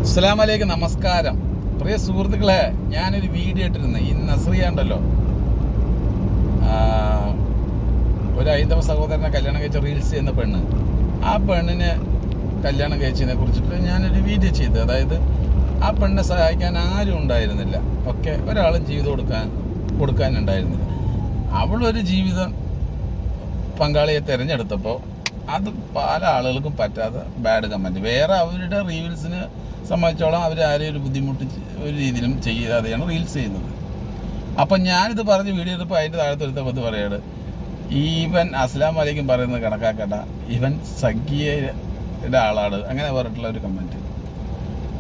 അസ്സലാമു അലൈക്കും, നമസ്കാരം. പ്രിയ സുഹൃത്തുക്കളെ, ഞാനൊരു വീഡിയോ ഇട്ടിരുന്നു. ഈ നസ്രിയ ഉണ്ടല്ലോ, ഒരു ഹൈന്ദവ സഹോദരനെ കല്യാണം കഴിച്ച റീൽസ് ചെയ്യുന്ന പെണ്ണ്. ആ പെണ്ണിനെ കല്യാണം കഴിച്ചതിനെ കുറിച്ചിട്ട് ഞാനൊരു വീഡിയോ ചെയ്തു. അതായത് ആ പെണ്ണിനെ സഹായിക്കാൻ ആരും ഉണ്ടായിരുന്നില്ല, ഒക്കെ ഒരാളും ജീവിതം കൊടുക്കാനുണ്ടായിരുന്നില്ല. അവളൊരു ജീവിത പങ്കാളിയെ തിരഞ്ഞെടുത്തപ്പോൾ അത് പല ആളുകൾക്കും പറ്റാത്ത ബാഡ് കമൻറ്റ്. വേറെ അവരുടെ റീൽസിന് സംബന്ധിച്ചോളം അവർ ആരെയും ഒരു ബുദ്ധിമുട്ട് ഒരു രീതിയിലും ചെയ്യാതെയാണ് റീൽസ് ചെയ്യുന്നത്. അപ്പം ഞാനിത് പറഞ്ഞ് വീഡിയോ എടുത്തപ്പോൾ അതിൻ്റെ താഴത്തൊരുത്തപ്പത്ത് പറയാണ്, ഈവൻ അസ്സലാമു അലൈക്കും പറയുന്നത് കണക്കാക്കണ്ട, ഇവൻ സഖിയുടെ ആളാണ്, അങ്ങനെ പറഞ്ഞിട്ടുള്ള ഒരു കമൻറ്റ്.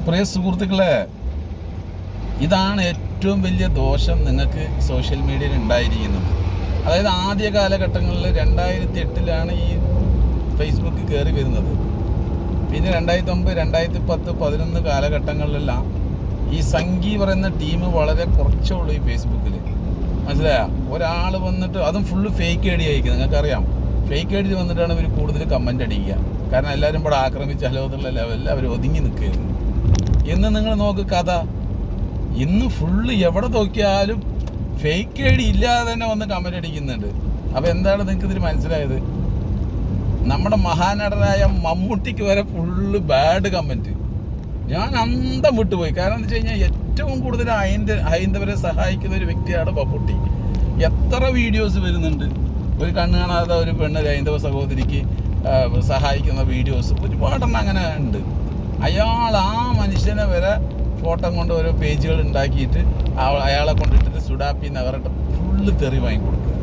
പ്രിയ സുഹൃത്തുക്കളെ, ഇതാണ് ഏറ്റവും വലിയ ദോഷം നിങ്ങൾക്ക് സോഷ്യൽ മീഡിയയിൽ ഉണ്ടായിരിക്കുന്നത്. അതായത് ആദ്യ കാലഘട്ടങ്ങളിൽ 2008 ഈ ഫേസ്ബുക്ക് കയറി വരുന്നത്. പിന്നെ 2009, 2010, 2011 കാലഘട്ടങ്ങളിലെല്ലാം ഈ സംഗി പറയുന്ന ടീം വളരെ കുറച്ചേ ഉള്ളൂ ഈ ഫേസ്ബുക്കിൽ. മനസ്സിലായ? ഒരാൾ വന്നിട്ട്, അതും ഫുള്ള് ഫേക്ക് ഐ ഡി അയക്കും. നിങ്ങൾക്കറിയാം, ഫേക്ക് ഐ ഡി വന്നിട്ടാണ് ഇവർ കൂടുതൽ കമൻ്റ് അടിക്കുക. കാരണം എല്ലാവരും ഇവിടെ ആക്രമിച്ചാലോ എന്നുള്ള ലെവലിൽ അവർ ഒതുങ്ങി നിൽക്കുകയായിരുന്നു. ഇന്ന് നിങ്ങൾ നോക്ക് കഥ, ഇന്ന് ഫുള്ള് എവിടെ നോക്കിയാലും ഫേക്ക് ഐ ഡി ഇല്ലാതെ തന്നെ വന്ന് കമൻ്റ് അടിക്കുന്നുണ്ട്. അപ്പോൾ എന്താണ് നിങ്ങൾക്ക് ഇതിൽ മനസ്സിലായത്? നമ്മുടെ മഹാനടനായ മമ്മൂട്ടിക്ക് വരെ ഫുള്ള് ബാഡ് കമൻറ്റ്. ഞാൻ അന്തം വിട്ടുപോയി. കാരണം എന്താ വെച്ച് കഴിഞ്ഞാൽ ഏറ്റവും കൂടുതൽ ഹൈന്ദവരെ സഹായിക്കുന്ന ഒരു വ്യക്തിയാണ് മമ്മൂട്ടി. എത്ര വീഡിയോസ് വരുന്നുണ്ട്, ഒരു കണ്ണ് കാണാതെ ഒരു പെണ്ണ് ഹൈന്ദവ സഹോദരിക്ക് സഹായിക്കുന്ന വീഡിയോസ് ഒരുപാടെണ്ണം അങ്ങനെ ഉണ്ട്. അയാൾ ആ മനുഷ്യനെ വരെ ഫോട്ടോ കൊണ്ട് ഓരോ പേജുകൾ ഉണ്ടാക്കിയിട്ട് അയാളെ കൊണ്ടിട്ടിട്ട് സുഡാപ്പിന്ന് അവരുടെ ഫുള്ള് തെറി വാങ്ങി കൊടുക്കുക.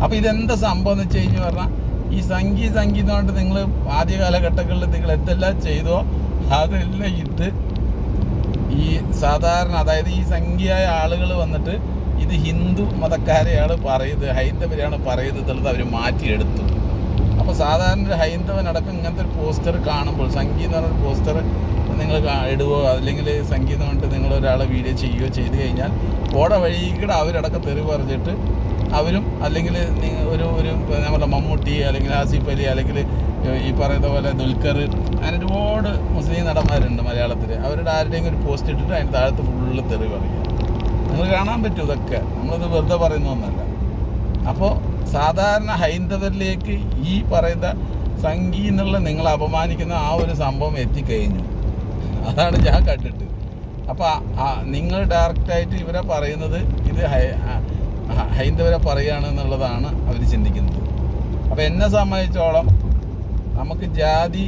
അപ്പോൾ ഇതെന്താ സംഭവം എന്ന് വെച്ച് കഴിഞ്ഞ് പറഞ്ഞാൽ, ഈ സംഗീതം കൊണ്ട് നിങ്ങൾ ആദ്യ കാലഘട്ടങ്ങളിൽ നിങ്ങൾ എന്തെല്ലാം ചെയ്തോ അതെല്ലാം ഇട്ട് ഈ സാധാരണ, അതായത് ഈ സംഖ്യയായ ആളുകൾ വന്നിട്ട് ഇത് ഹിന്ദു മതക്കാരെയാണ് പറയുന്നത്, ഹൈന്ദവരെയാണ് പറയുന്നത് എന്നുള്ളത് അവർ മാറ്റിയെടുത്തു. അപ്പോൾ സാധാരണ ഒരു ഹൈന്ദവനടക്കം ഇങ്ങനത്തെ ഒരു പോസ്റ്റർ കാണുമ്പോൾ, സംഗീതം എന്ന് പറഞ്ഞൊരു പോസ്റ്റർ നിങ്ങൾ ഇടുവോ അല്ലെങ്കിൽ സംഗീതം കൊണ്ട് നിങ്ങളൊരാളെ വീഡിയോ ചെയ്യുകയോ ചെയ്ത് കഴിഞ്ഞാൽ ഓടെ വഴികൂടെ അവരടക്കം തെറി പറഞ്ഞിട്ട് അവരും, അല്ലെങ്കിൽ ഒരു നമ്മുടെ മമ്മൂട്ടി അല്ലെങ്കിൽ ആസിഫ് അലി അല്ലെങ്കിൽ ഈ പറയുന്ന പോലെ ദുൽഖർ, അങ്ങനെ ഒരുപാട് മുസ്ലിം നടന്മാരുണ്ട് മലയാളത്തിൽ. അവരുടെ ആരുടെയും ഒരു പോസ്റ്റ് ഇട്ടിട്ട് അതിൻ്റെ താഴത്ത് ഫുള്ള് തെറി പറയുക. നിങ്ങൾ കാണാൻ പറ്റും ഇതൊക്കെ, നമ്മളിത് വെറുതെ പറയുന്നൊന്നല്ല. അപ്പോൾ സാധാരണ ഹൈന്ദവരിലേക്ക് ഈ പറയുന്ന സംഗീ എന്നുള്ള നിങ്ങൾ അപമാനിക്കുന്ന ആ ഒരു സംഭവം എത്തിക്കഴിഞ്ഞു. അതാണ് ഞാൻ കണ്ടിട്ട്. അപ്പോൾ നിങ്ങൾ ഡയറക്റ്റായിട്ട് ഇവരെ പറയുന്നത് ഇത് ഹൈന്ദവരെ പറയുകയാണെന്നുള്ളതാണ് അവർ ചിന്തിക്കുന്നത്. അപ്പോൾ എന്നെ സംബന്ധിച്ചോളം നമുക്ക് ജാതി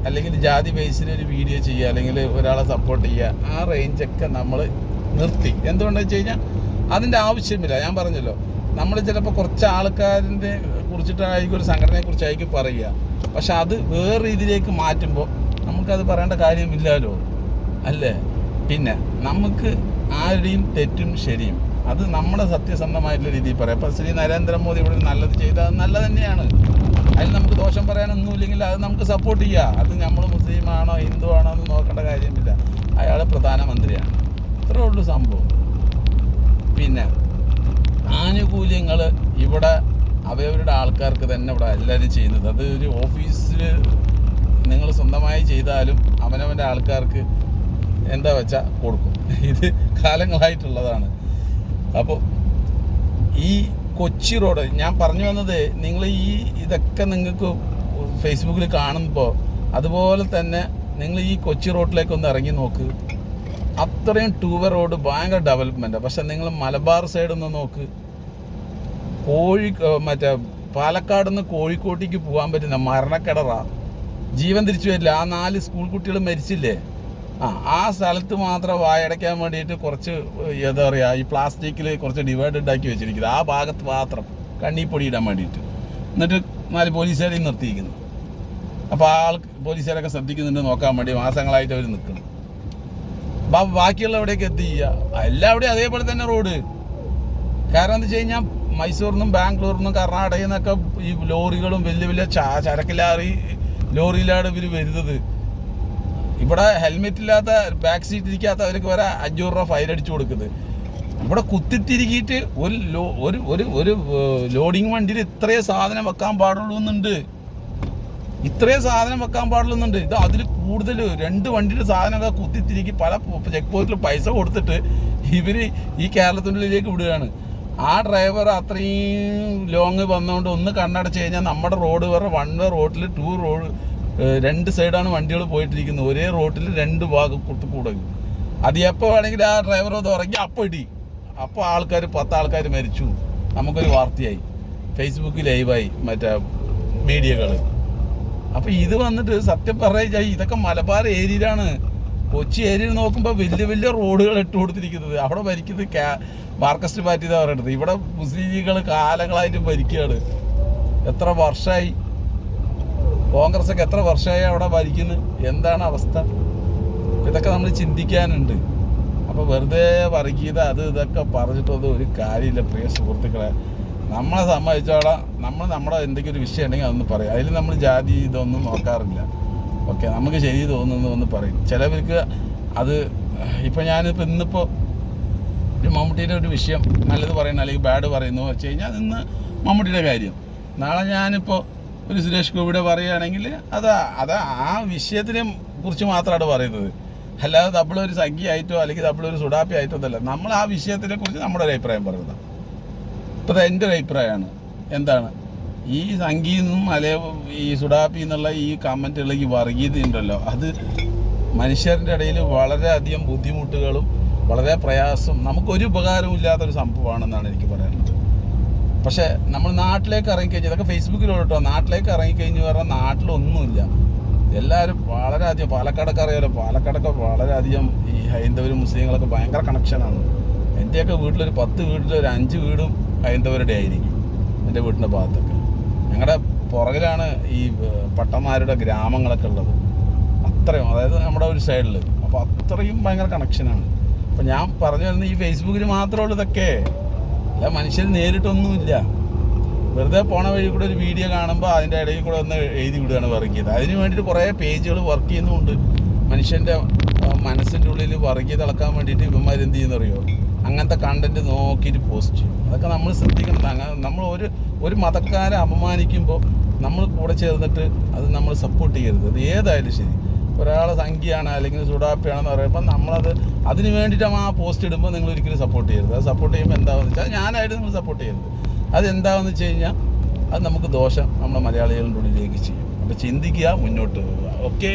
അല്ലെങ്കിൽ ജാതി ബേസിലൊരു വീഡിയോ ചെയ്യുക അല്ലെങ്കിൽ ഒരാളെ സപ്പോർട്ട് ചെയ്യുക, ആ റേഞ്ചൊക്കെ നമ്മൾ നിർത്തി. എന്തുകൊണ്ടെന്ന് വെച്ച് കഴിഞ്ഞാൽ അതിൻ്റെ ആവശ്യമില്ല. ഞാൻ പറഞ്ഞല്ലോ, നമ്മൾ ചിലപ്പോൾ കുറച്ച് ആൾക്കാരിൻ്റെ കുറിച്ചിട്ടായിരിക്കും, ഒരു സംഘടനയെ കുറിച്ചായിരിക്കും പറയുക. പക്ഷെ അത് വേറെ രീതിയിലേക്ക് മാറ്റുമ്പോൾ നമുക്കത് പറയേണ്ട കാര്യമില്ലല്ലോ, അല്ലേ? പിന്നെ നമുക്ക് ആരുടെയും തെറ്റും ശരിയും അത് നമ്മുടെ സത്യസന്ധമായിട്ടുള്ള രീതിയിൽ പറയാം. ഇപ്പോൾ ശ്രീ നരേന്ദ്രമോദി ഇവിടെ നല്ലത് ചെയ്താൽ അത് നല്ലത് തന്നെയാണ്. അതിൽ നമുക്ക് ദോഷം പറയാനൊന്നുമില്ലെങ്കിൽ അത് നമുക്ക് സപ്പോർട്ട് ചെയ്യാം. അത് നമ്മൾ മുസ്ലിമാണോ ഹിന്ദു ആണോ എന്ന് നോക്കേണ്ട കാര്യമില്ല. അയാൾ പ്രധാനമന്ത്രിയാണ്, ഇത്രേ ഉള്ളൂ സംഭവം. പിന്നെ ആനുകൂല്യങ്ങൾ ഇവിടെ അവരവരുടെ ആൾക്കാർക്ക് തന്നെ ഇവിടെ എല്ലാവരും ചെയ്യുന്നത്. അത് ഒരു ഓഫീസിൽ നിങ്ങൾ സ്വന്തമായി ചെയ്താലും അവനവൻ്റെ ആൾക്കാർക്ക് എന്താ വെച്ചാൽ കൊടുക്കും. ഇത് കാലങ്ങളായിട്ടുള്ളതാണ്. അപ്പോൾ ഈ കൊച്ചി റോഡ് ഞാൻ പറഞ്ഞു വന്നത്, നിങ്ങൾ ഇതൊക്കെ നിങ്ങൾക്ക് ഫേസ്ബുക്കിൽ കാണുമ്പോൾ അതുപോലെ തന്നെ നിങ്ങൾ ഈ കൊച്ചി റോഡിലേക്ക് ഒന്ന് ഇറങ്ങി നോക്ക്. അത്രയും ടൂവേ റോഡ് ഭയങ്കര ഡെവലപ്മെൻറ്റാണ്. പക്ഷെ നിങ്ങൾ മലബാർ സൈഡ് ഒന്ന് നോക്ക്, മറ്റേ പാലക്കാട് നിന്ന് കോഴിക്കോട്ടേക്ക് പോകാൻ പറ്റുന്ന മരണക്കിടറാ, ജീവൻ തിരിച്ചു വരില്ല. ആ 4 സ്കൂൾ കുട്ടികൾ മരിച്ചില്ലേ, ആ സ്ഥലത്ത് മാത്രം വായടയ്ക്കാൻ വേണ്ടിയിട്ട് കുറച്ച് എന്താ പറയുക, ഈ പ്ലാസ്റ്റിക്കിൽ കുറച്ച് ഡിവൈഡ് ഉണ്ടാക്കി വെച്ചിരിക്കുന്നത്, ആ ഭാഗത്ത് മാത്രം കണ്ണിപ്പൊടി ഇടാൻ വേണ്ടിയിട്ട്. എന്നിട്ട് 4 പോലീസുകാരെയും നിർത്തിയിരിക്കുന്നു. അപ്പോൾ പോലീസുകാരൊക്കെ ശ്രദ്ധിക്കുന്നുണ്ട് നോക്കാൻ വേണ്ടി മാസങ്ങളായിട്ട് അവർ നിൽക്കുന്നു. ബാക്കിയുള്ള എവിടേക്ക് എത്തി ചെയ്യുക, എല്ലാവിടെയും അതേപോലെ തന്നെ റോഡ്. കാരണം എന്താ വെച്ച് കഴിഞ്ഞാൽ മൈസൂരിൽ നിന്നും ബാംഗ്ലൂരിൽ നിന്നും കർണാടകയിൽ നിന്നൊക്കെ ഈ ലോറികളും വലിയ വലിയ ചരക്ക് ലോറിയിലാണ് ഇവർ വരുന്നത്. ഇവിടെ ഹെൽമെറ്റ് ഇല്ലാത്ത, ബാക്ക് സീറ്റ് ഇരിക്കാത്തവർക്ക് വരെ 500 രൂപ ഫൈൻ അടിച്ചു കൊടുക്കുന്നത്. ഇവിടെ കുത്തിത്തിരിക്കിയിട്ട് ഒരു ലോഡിങ് വണ്ടിയിൽ ഇത്രയും സാധനം വെക്കാൻ പാടുള്ളൂ എന്നുണ്ട്. ഇത്രയും സാധനം വെക്കാൻ പാടില്ലെന്നുണ്ട്. ഇത് അതിൽ കൂടുതൽ 2 വണ്ടിയുടെ സാധനമൊക്കെ കുത്തിത്തിരിക്കി പല ചെക്ക് പോസ്റ്റിൽ പൈസ കൊടുത്തിട്ട് ഇവർ ഈ കേരളത്തിനുള്ളിലേക്ക് വിടുകയാണ്. ആ ഡ്രൈവർ അത്രയും ലോങ് വന്നുകൊണ്ട് ഒന്ന് കണ്ണടച്ച് കഴിഞ്ഞാൽ നമ്മുടെ റോഡ് വേറെ 1 വേ റോഡിൽ 2 റോഡ് 2 സൈഡാണ് വണ്ടികൾ പോയിട്ടിരിക്കുന്നത്. ഒരേ റോഡിൽ 2 ഭാഗം കൂടും. അത് എപ്പോൾ വേണമെങ്കിൽ ആ ഡ്രൈവർ അത് ഉറങ്ങി അപ്പോൾ ഇടി, അപ്പോൾ 10 ആൾക്കാർ മരിച്ചു, നമുക്കൊരു വാർത്തയായി, ഫേസ്ബുക്ക് ലൈവായി മറ്റേ മീഡിയകൾ. അപ്പോൾ ഇത് വന്നിട്ട് സത്യം പറഞ്ഞാൽ ഇതൊക്കെ മലബാർ ഏരിയയിലാണ്. കൊച്ചി ഏരിയയിൽ നോക്കുമ്പോൾ വലിയ വലിയ റോഡുകൾ ഇട്ട് കൊടുത്തിരിക്കുന്നത്. അവിടെ ഭരിക്കുന്നത് മാർക്സിസ്റ്റ് പാർട്ടി എന്നാണ് പറയുന്നത്. ഇവിടെ മുസ്ലിങ്ങൾ കാലങ്ങളായിട്ട് ഭരിക്കുകയാണ്. എത്ര വർഷമായി കോൺഗ്രസ്സൊക്കെ എത്ര വർഷമായി അവിടെ ഭരിക്കുന്നത്? എന്താണ് അവസ്ഥ? ഇതൊക്കെ നമ്മൾ ചിന്തിക്കാനുണ്ട്. അപ്പോൾ വെറുതെ വർഗീയത ഇതൊക്കെ പറഞ്ഞിട്ടൊന്നും ഒരു കാര്യമില്ല പ്രിയ സുഹൃത്തുക്കളെ. നമ്മളെ സംബന്ധിച്ചോളം നമ്മുടെ എന്തെങ്കിലും ഒരു വിഷയം ഉണ്ടെങ്കിൽ അതൊന്ന് പറയും. അതിൽ നമ്മൾ ജാതി ഇതൊന്നും നോക്കാറില്ല. ഓക്കെ, നമുക്ക് ശരി തോന്നുന്നു പറയും. ചിലവർക്ക് അത് ഇപ്പം ഞാനിപ്പോൾ ഇന്നിപ്പോൾ ഒരു മമ്മൂട്ടിയുടെ ഒരു വിഷയം നല്ലത് പറയുന്നു അല്ലെങ്കിൽ ബാഡ് പറയുന്നു വെച്ച് കഴിഞ്ഞാൽ ഇന്ന് മമ്മൂട്ടിയുടെ കാര്യം. നാളെ ഞാനിപ്പോൾ ഒരു സുരേഷ് ഗോപിയുടെ പറയുകയാണെങ്കിൽ അത് ആ വിഷയത്തിനെ കുറിച്ച് മാത്രമാണ് പറയുന്നത്. അല്ലാതെ നമ്മളൊരു സംഖ്യയായിട്ടോ അല്ലെങ്കിൽ നമ്മളൊരു സുഡാപ്പി ആയിട്ടോ ഒന്നല്ല. നമ്മൾ ആ വിഷയത്തിനെ കുറിച്ച് നമ്മുടെ ഒരു അഭിപ്രായം പറയുന്നതാണ്. ഇപ്പോൾ എൻ്റെ ഒരു അഭിപ്രായമാണ്. എന്താണ് ഈ സംഗീതം ഈ സുഡാപ്പി എന്നുള്ള ഈ കമൻറ്റുള്ള ഈ വർഗീയത ഉണ്ടല്ലോ, അത് മനുഷ്യരുടെ ഇടയിൽ വളരെയധികം ബുദ്ധിമുട്ടുകളും വളരെ പ്രയാസം, നമുക്കൊരു ഉപകാരവും ഇല്ലാത്തൊരു സംഭവമാണെന്നാണ് എനിക്ക് പറയാനുള്ളത്. പക്ഷേ നമ്മൾ നാട്ടിലേക്ക് ഇറങ്ങിക്കഴിഞ്ഞാൽ ഇതൊക്കെ ഫേസ്ബുക്കിലോട്ട് കേട്ടോ, നാട്ടിലേക്ക് ഇറങ്ങിക്കഴിഞ്ഞ് പറഞ്ഞാൽ നാട്ടിലൊന്നുമില്ല. എല്ലാവരും വളരെയധികം പാലക്കാടൊക്കെ അറിയാമല്ലോ, പാലക്കാടൊക്കെ വളരെയധികം ഈ ഹൈന്ദവരും മുസ്ലിങ്ങളൊക്കെ ഭയങ്കര കണക്ഷനാണ്. എൻ്റെയൊക്കെ വീട്ടിലൊരു 10 വീട്ടിൽ ഒരു 5 വീടും ഹൈന്ദവരുടെ ആയിരിക്കും എൻ്റെ വീട്ടിൻ്റെ ഭാഗത്തൊക്കെ. ഞങ്ങളുടെ പുറകിലാണ് ഈ പട്ടന്മാരുടെ ഗ്രാമങ്ങളൊക്കെ ഉള്ളത്. അത്രയും, അതായത് നമ്മുടെ ഒരു സൈഡിൽ. അപ്പോൾ അത്രയും ഭയങ്കര കണക്ഷനാണ്. അപ്പോൾ ഞാൻ പറഞ്ഞു വരുന്നത് ഈ ഫേസ്ബുക്കിൽ മാത്രമേ ഉള്ളൂ ഇതൊക്കെ. അല്ല മനുഷ്യർ നേരിട്ടൊന്നുമില്ല. വെറുതെ പോണ വഴി കൂടെ ഒരു വീഡിയോ കാണുമ്പോൾ അതിൻ്റെ ഇടയിൽ കൂടെ ഒന്ന് എഴുതി വിടുകയാണ് വർഗീയത. അതിന് വേണ്ടിയിട്ട് കുറേ പേജുകൾ വർക്ക് ചെയ്യുന്നുമുണ്ട്. മനുഷ്യൻ്റെ മനസ്സിൻ്റെ ഉള്ളിൽ വർഗീയത ഇളക്കാൻ വേണ്ടിയിട്ട് ഇവന്മാർ എന്ത് ചെയ്യുന്നറിയോ, അങ്ങനത്തെ കണ്ടൻറ്റ് നോക്കിയിട്ട് പോസ്റ്റ് ചെയ്യും. അതൊക്കെ നമ്മൾ ശ്രദ്ധിക്കണം. നമ്മൾ ഒരു മതക്കാരെ അപമാനിക്കുമ്പോൾ നമ്മൾ കൂടെ ചേർന്നിട്ട് അത് നമ്മൾ സപ്പോർട്ട് ചെയ്യരുത്. അത് ഏതായാലും ശരി, ഒരാളെ സംഖ്യയാണ് അല്ലെങ്കിൽ സുഡാപ്പിയാണെന്ന് പറയുമ്പോൾ നമ്മളത് അതിന് വേണ്ടിയിട്ടാണ് ആ പോസ്റ്റ് ഇടുമ്പോൾ നിങ്ങൾ ഒരിക്കലും സപ്പോർട്ട് ചെയ്യരുത്. അത് സപ്പോർട്ട് ചെയ്യുമ്പോൾ എന്താണെന്ന് വെച്ചാൽ ഞാനായിട്ട് നിങ്ങൾ സപ്പോർട്ട് ചെയ്യരുത്. അതെന്താണെന്ന് വെച്ച് കഴിഞ്ഞാൽ അത് നമുക്ക് ദോഷം നമ്മുടെ മലയാളികളുടെ ഉള്ളിലേക്ക് ചെയ്യും. അപ്പോൾ ചിന്തിക്കുക, മുന്നോട്ട് പോവുക. ഓക്കെ.